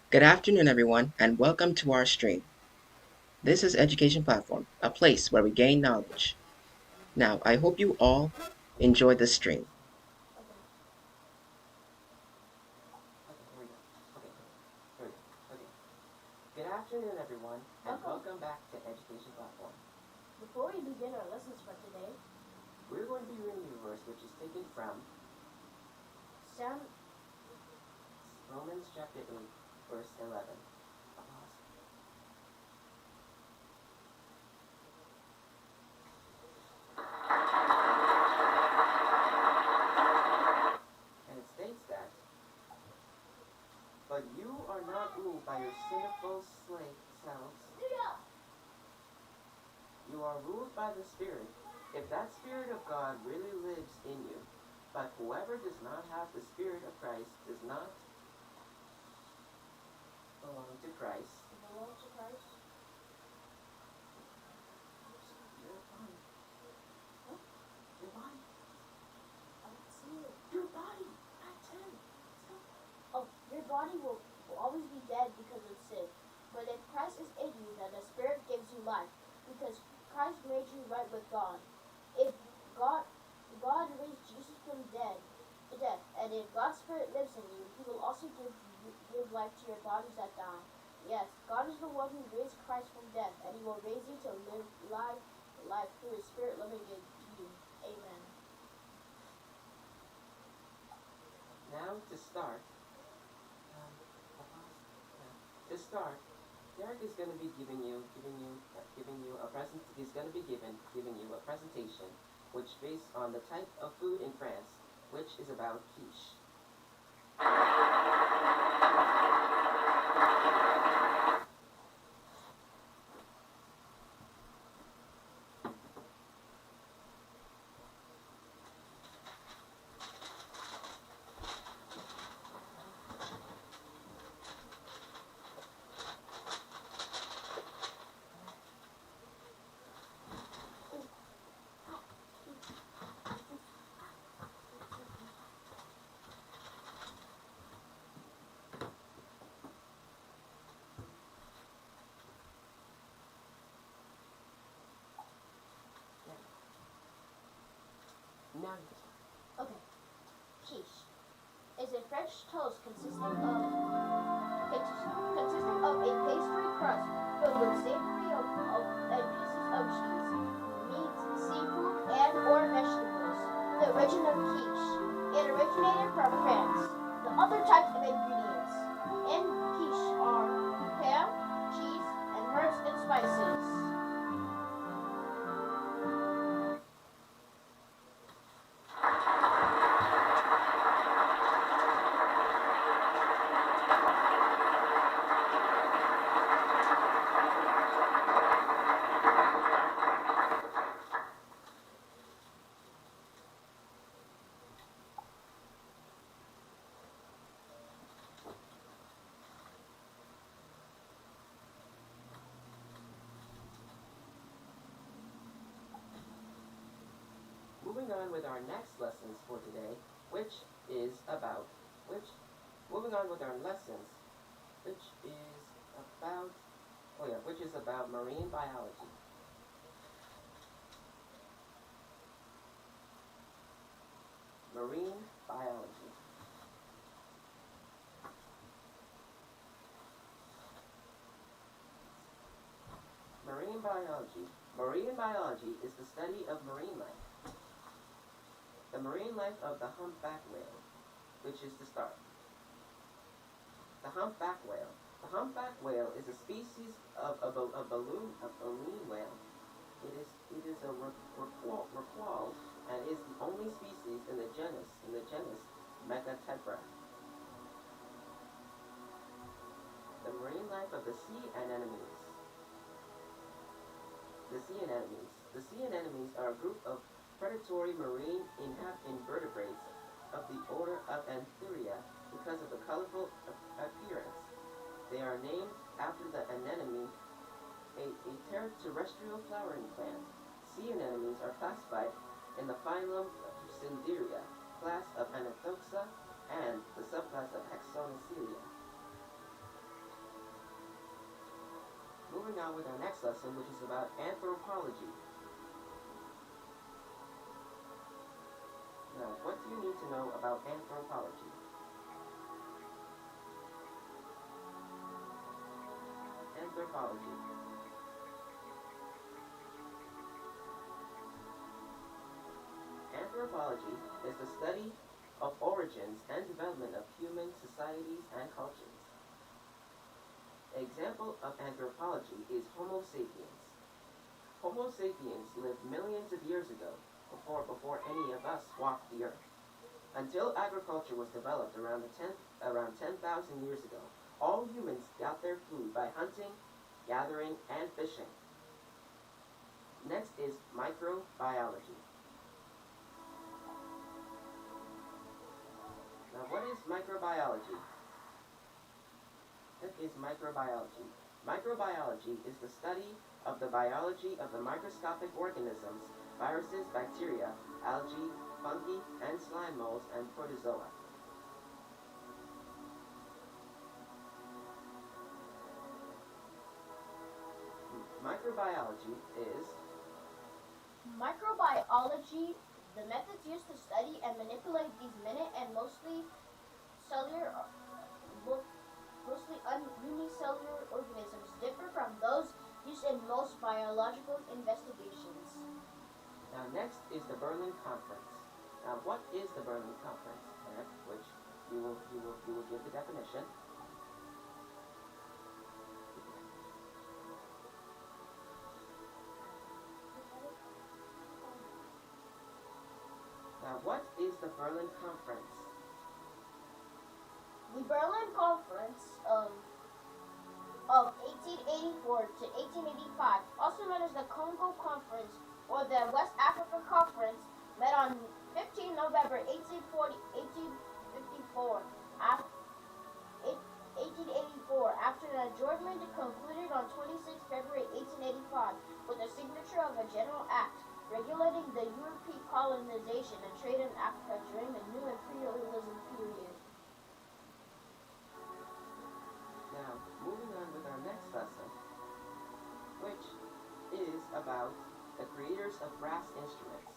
Good afternoon, everyone, and welcome to our stream. This is Education Platform, a place where we gain knowledge. Now, I hope you all enjoy the stream. Okay, here we go. Okay, here we go. Okay. Good afternoon, everyone, and welcome back to Education Platform. Before we begin our lessons for today, We're going to be reading a verse which is taken from Sam Romans chapter 8, verse 11. Pause. And it states that, but you are not ruled by your sinful slave selves. You are ruled by the Spirit, if that Spirit of God really lives in you. But whoever does not have the Spirit of Christ does not belong to Christ. belong to Christ. Your body. Huh? Your body. I don't see it. Your body. At 10. Oh, your body will always be dead because of sin. But if Christ is in you, then the Spirit gives you life, because Christ made you right with God. If God raised Jesus from death, and if God's Spirit lives in you, He will also give life to your bodies that die. Yes, God is the one who raised Christ from death, and He will raise you to live life through His Spirit living in you. Amen. Now to start, Derek is going to be giving you a present. He's going to be giving you a presentation, which based on the type of food in France, which is about quiche. Now you can start. Okay. Quiche is a French toast consisting of a pastry crust filled with savory and pieces of cheese, meat, seafood, and or vegetables. The origin of quiche. It originated from France. The other types of ingredients in quiche are ham, cheese, and herbs and spices. Moving on with our next lessons for today, which is about which is about marine biology. Marine biology. Marine biology. Marine biology is the study of marine life. The marine life of the humpback whale, which is the start. The humpback whale. The humpback whale is a species of baleen whale. It is a rorqual and is the only species in the genus Megatetra. The marine life of the sea anemones. The sea anemones. The sea anemones are a group of predatory marine invertebrates of the order of Antheria because of the colorful appearance. They are named after the anemone, a terrestrial flowering plant. Sea anemones are classified in the phylum Cynderia, class of Anatoxa, and the subclass of Hexonocelia. moving on with our next lesson, which is about anthropology. Now, what do you need to know about anthropology? Anthropology. Anthropology is the study of origins and development of human societies and cultures. An example of anthropology is Homo sapiens. Homo sapiens lived millions of years ago, before any of us walked the earth. Until agriculture was developed around 10,000 years ago, all humans got their food by hunting, gathering, and fishing. Next is microbiology. Now, what is microbiology? What is microbiology? Microbiology is the study of the biology of the microscopic organisms, viruses, bacteria, algae, fungi, and slime molds, and protozoa. Microbiology is Microbiology, the methods used to study and manipulate these minute and mostly cellular, mostly unicellular organisms differ from those used in most biological investigations. Now next is the Berlin Conference. Now what is the Berlin Conference? Which you will give the definition. Now what is the Berlin Conference? The Berlin Conference of 1884 to 1885, also known as the Congo Conference or the West Africa Conference, met on 15 November 1854. 1884, after an adjournment concluded on 26 February 1885 with the signature of a general act regulating the European colonization and trade in Africa during the new imperialism period. Now, moving on with our next lesson, which is about the creators of brass instruments.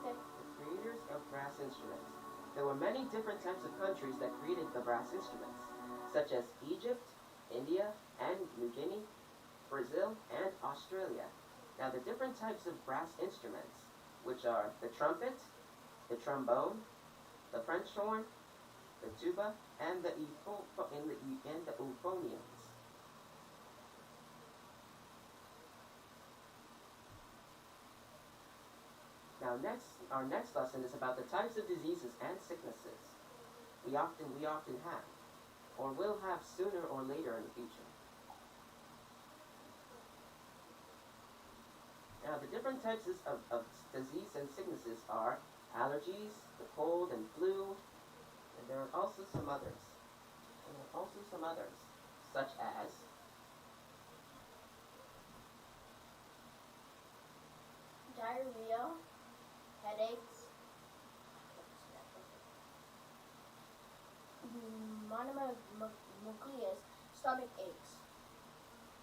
Okay. The creators of brass instruments. There were many different types of countries that created the brass instruments, such as Egypt, India, and New Guinea, Brazil, and Australia. Now, the different types of brass instruments, which are the trumpet, the trombone, the French horn, the tuba, and the euphoniums. Now, our next lesson is about the types of diseases and sicknesses we often have, or will have sooner or later in the future. Now, the different types of disease and sicknesses are allergies, the cold and flu, and there are also some others. Such as Diarrhea, headaches, mononucleus, stomach aches.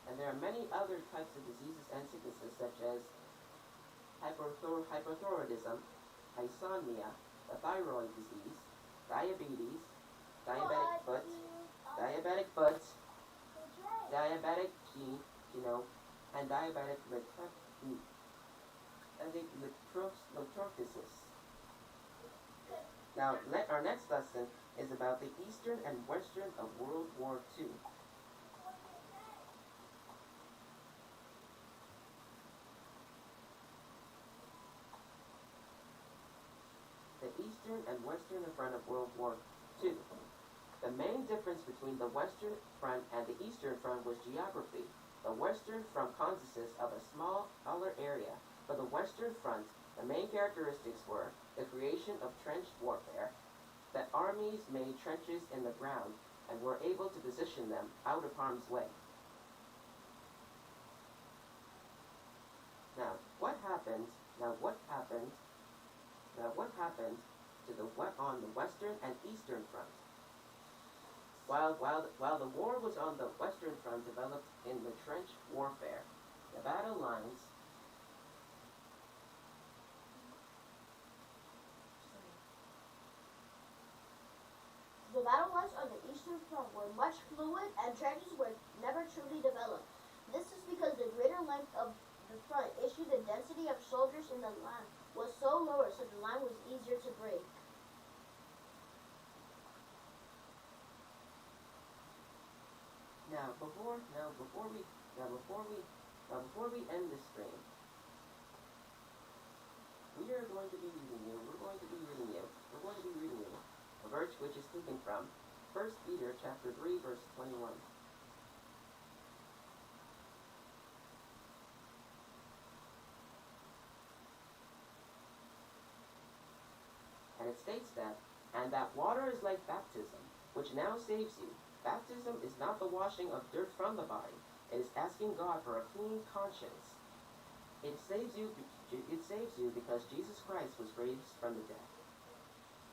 and there are many other types of diseases and sicknesses such as hypothyroidism, hypsomnia, the thyroid disease, diabetes, diabetic foot, diabetic gene, and diabetic lithrosis. Now, our next lesson is about the Eastern and Western of World War II. The Eastern and Western Front of World War II. The main difference between the Western Front and the Eastern Front was geography. The Western Front consists of a smaller area. For the Western Front, the main characteristics were the creation of trench warfare, that armies made trenches in the ground and were able to position them out of harm's way. Now, what happened Now, what happened to on the western and eastern front? While the war was on the western front, developed in the trench warfare. The battle lines The battle lines on the eastern front were much fluid and trenches were never truly developed. This is because the greater length of the front issue, the density of soldiers in the line was so lower, so the line was easier to break. Now, before we end this stream, we're going to be reading you a verse which is taken from 1 Peter chapter 3, verse 21. And it states that, and that water is like baptism, which now saves you. Baptism is not the washing of dirt from the body. It is asking God for a clean conscience. It saves you because Jesus Christ was raised from the dead.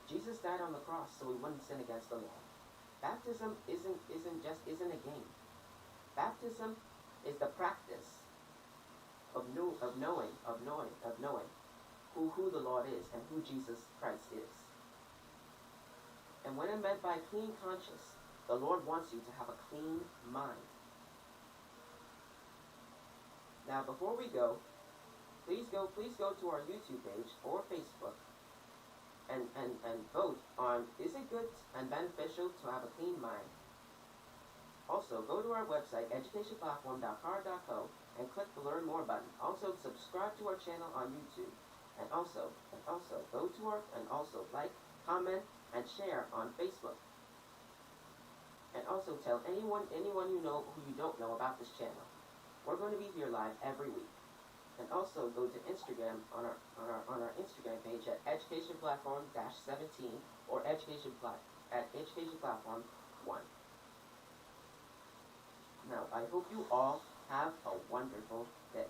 Jesus died on the cross so we wouldn't sin against the law. Baptism isn't a game. Baptism is the practice of knowing who the Lord is and who Jesus Christ is. And when it meant by clean conscience, the Lord wants you to have a clean mind. Now, before we go, please go to our YouTube page or Facebook and vote on, is it good and beneficial to have a clean mind? Also, go to our website, educationplatform.car.co, and click the Learn More button. Also, subscribe to our channel on YouTube. And also go to our, and also like, comment, and share on Facebook. And also tell anyone you know who you don't know about this channel. We're going to be here live every week. And also go to Instagram on our Instagram page at educationplatform-17 or educationplatform1. Now, I hope you all have a wonderful day.